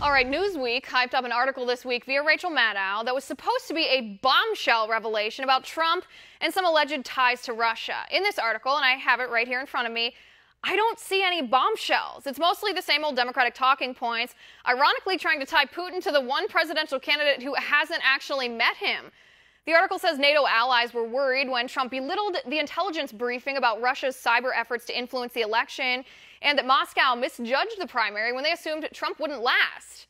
All right, Newsweek hyped up an article this week via Rachel Maddow that was supposed to be a bombshell revelation about Trump and some alleged ties to Russia. In this article, and I have it right here in front of me, I don't see any bombshells. It's mostly the same old Democratic talking points, ironically trying to tie Putin to the one presidential candidate who hasn't actually met him. The article says NATO allies were worried when Trump belittled the intelligence briefing about Russia's cyber efforts to influence the election, and that Moscow misjudged the primary when they assumed Trump wouldn't last.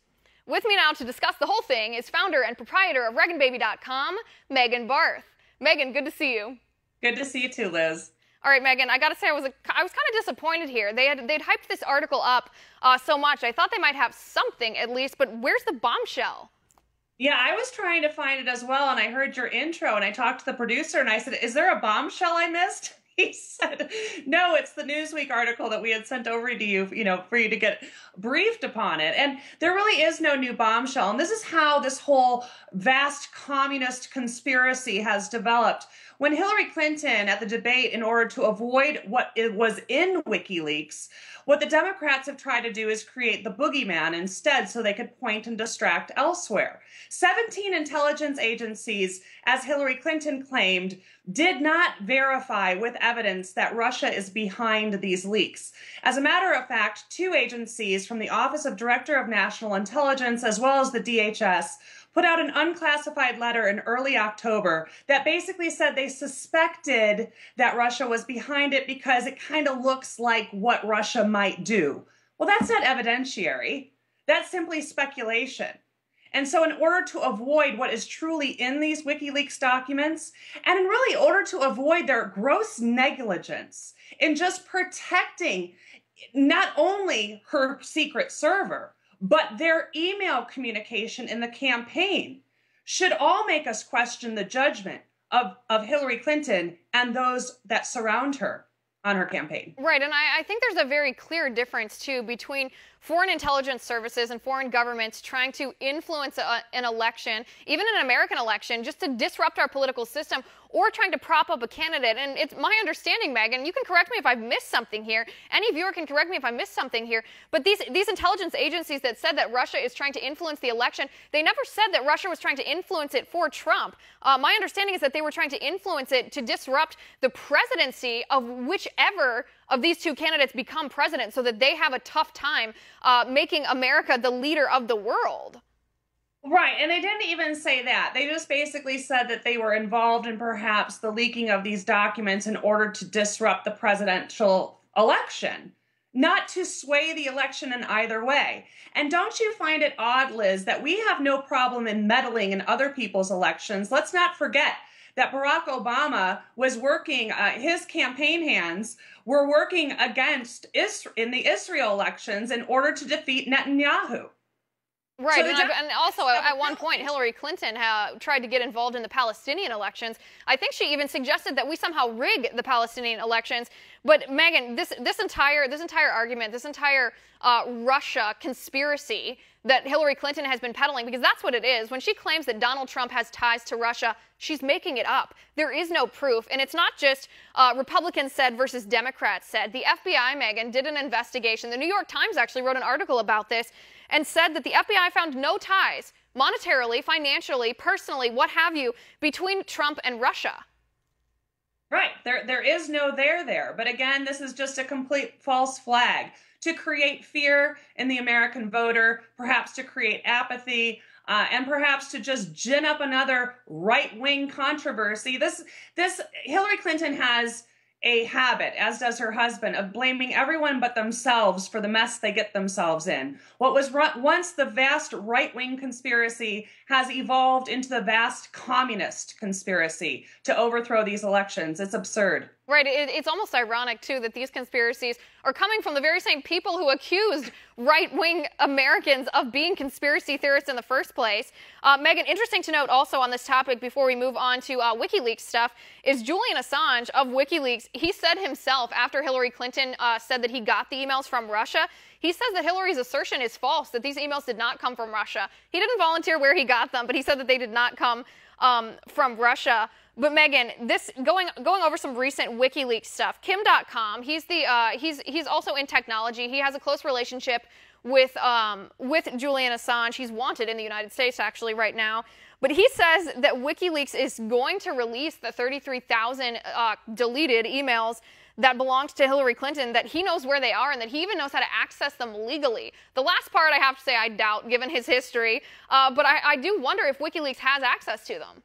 With me now to discuss the whole thing is founder and proprietor of ReaganBaby.com, Megan Barth. Megan, good to see you. Good to see you too, Liz. All right, Megan, I got to say I was kind of disappointed here. They'd hyped this article up so much. I thought they might have something at least, but where's the bombshell? Yeah, I was trying to find it as well, and I heard your intro, and I talked to the producer, and I said, is there a bombshell I missed? He said, no, it's the Newsweek article that we had sent over to you, for you to get briefed upon it. And there really is no new bombshell. And this is how this whole vast communist conspiracy has developed. When Hillary Clinton at the debate, in order to avoid what it was in WikiLeaks, what the Democrats have tried to do is create the boogeyman instead so they could point and distract elsewhere. 17 intelligence agencies, as Hillary Clinton claimed, did not verify with evidence that Russia is behind these leaks. As a matter of fact, 2 agencies from the Office of Director of National Intelligence as well as the DHS put out an unclassified letter in early October that basically said they suspected that Russia was behind it because it kind of looks like what Russia might do. Well, that's not evidentiary. That's simply speculation. And so in order to avoid what is truly in these WikiLeaks documents, and in really order to avoid their gross negligence in just protecting not only her secret server, but their email communication in the campaign, should all make us question the judgment of Hillary Clinton and those that surround her on her campaign. Right, and I think there's a very clear difference, too, between foreign intelligence services and foreign governments trying to influence an election, even an American election, just to disrupt our political system, or trying to prop up a candidate. And it's my understanding, Megan, you can correct me if I've missed something here. Any viewer can correct me if I missed something here. But these intelligence agencies that said that Russia is trying to influence the election, they never said that Russia was trying to influence it for Trump. My understanding is that they were trying to influence it to disrupt the presidency of whichever of these 2 candidates become president, so that they have a tough time making America the leader of the world. Right, and they didn't even say that. They just basically said that they were involved in perhaps the leaking of these documents in order to disrupt the presidential election, not to sway the election in either way. And don't you find it odd, Liz, that we have no problem in meddling in other people's elections? Let's not forget that Barack Obama was working, his campaign hands were working against in the Israel elections in order to defeat Netanyahu. Right, so and also at one point, Hillary Clinton tried to get involved in the Palestinian elections. I think she even suggested that we somehow rig the Palestinian elections. But Megan, this entire argument, this entire Russia conspiracy that Hillary Clinton has been peddling, because that's what it is. When she claims that Donald Trump has ties to Russia, she's making it up. There is no proof. And it's not just Republicans said versus Democrats said. The FBI, Megan, did an investigation. The New York Times actually wrote an article about this and said that the FBI found no ties, monetarily, financially, personally, what have you, between Trump and Russia. Right. There is no there. But again, this is just a complete false flag to create fear in the American voter, perhaps to create apathy, and perhaps to just gin up another right-wing controversy. This Hillary Clinton has a habit, as does her husband, of blaming everyone but themselves for the mess they get themselves in. What was once the vast right-wing conspiracy has evolved into the vast communist conspiracy to overthrow these elections. It's absurd. Right. It's almost ironic, too, that these conspiracies are coming from the very same people who accused right-wing Americans of being conspiracy theorists in the first place. Megan, interesting to note also on this topic before we move on to WikiLeaks stuff is Julian Assange of WikiLeaks. He said himself, after Hillary Clinton said that he got the emails from Russia, he says that Hillary's assertion is false, that these emails did not come from Russia. He didn't volunteer where he got them, but he said that they did not come from Russia. But Megan, this going over some recent WikiLeaks stuff. Kim.com, he's also in technology. He has a close relationship with Julian Assange. He's wanted in the United States actually right now. But he says that WikiLeaks is going to release the 33,000 deleted emails that belonged to Hillary Clinton, that he knows where they are and that he even knows how to access them legally. The last part I have to say I doubt, given his history, but I do wonder if WikiLeaks has access to them.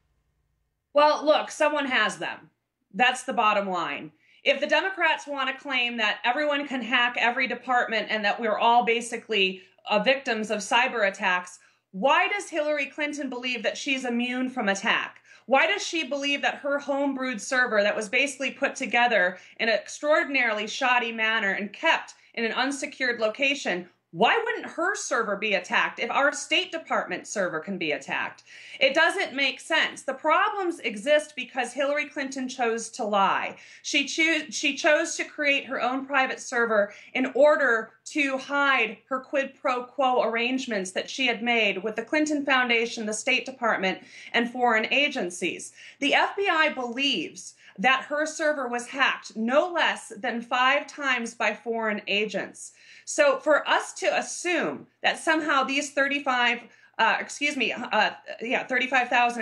Well, look, someone has them. That's the bottom line. If the Democrats want to claim that everyone can hack every department and that we're all basically victims of cyber attacks, why does Hillary Clinton believe that she's immune from attack? Why does she believe that her homebrewed server that was basically put together in an extraordinarily shoddy manner and kept in an unsecured location, why wouldn't her server be attacked if our State Department server can be attacked? It doesn't make sense. The problems exist because Hillary Clinton chose to lie. She chose to create her own private server in order to hide her quid pro quo arrangements that she had made with the Clinton Foundation, the State Department, and foreign agencies. The FBI believes that her server was hacked no less than 5 times by foreign agents. So for us to assume that somehow these 35,000, I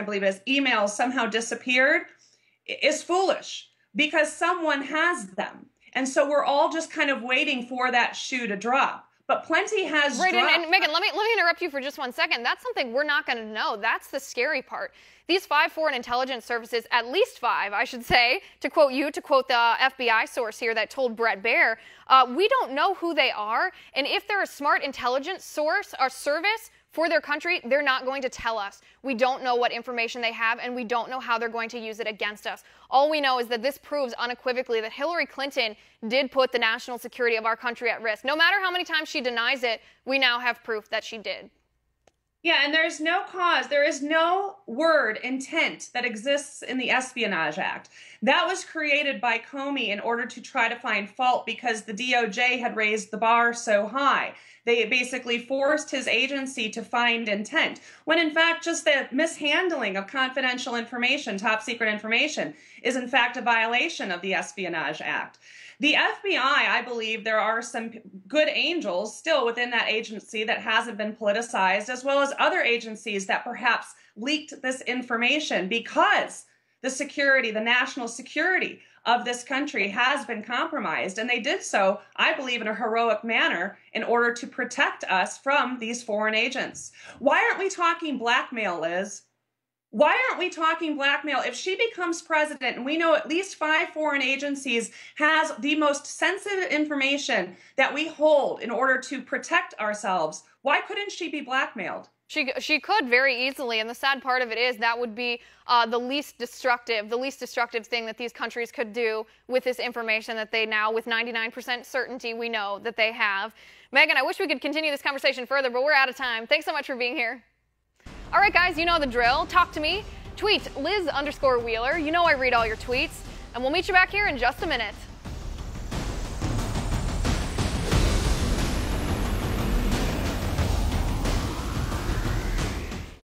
believe it is, emails somehow disappeared is foolish because someone has them. And so we're all just kind of waiting for that shoe to drop. But plenty has dropped. And Megan, let me interrupt you for just 1 second. That's something we're not going to know. That's the scary part. These 5 foreign intelligence services, at least 5, I should say, to quote the FBI source here that told Bret Baier, we don't know who they are. And if they're a smart intelligence source or service for their country, they're not going to tell us. We don't know what information they have, and we don't know how they're going to use it against us. All we know is that this proves unequivocally that Hillary Clinton did put the national security of our country at risk. No matter how many times she denies it, we now have proof that she did. Yeah, and there's no cause, there is no word intent that exists in the Espionage Act. That was created by Comey in order to try to find fault because the DOJ had raised the bar so high. They basically forced his agency to find intent, when in fact just the mishandling of confidential information, top secret information, is in fact a violation of the Espionage Act. The FBI, I believe there are some good angels still within that agency that hasn't been politicized, as well as other agencies that perhaps leaked this information because the security, the national security of this country has been compromised. And they did so, I believe, in a heroic manner in order to protect us from these foreign agents. Why aren't we talking blackmail, Liz? Why aren't we talking blackmail? If she becomes president, and we know at least 5 foreign agencies has the most sensitive information that we hold in order to protect ourselves, why couldn't she be blackmailed? She could very easily, and the sad part of it is that would be the least destructive thing that these countries could do with this information that they now, with 99% certainty, we know that they have. Megan, I wish we could continue this conversation further, but we're out of time. Thanks so much for being here. All right, guys, you know the drill. Talk to me. Tweet Liz_Wheeler. You know I read all your tweets, and we'll meet you back here in just a minute.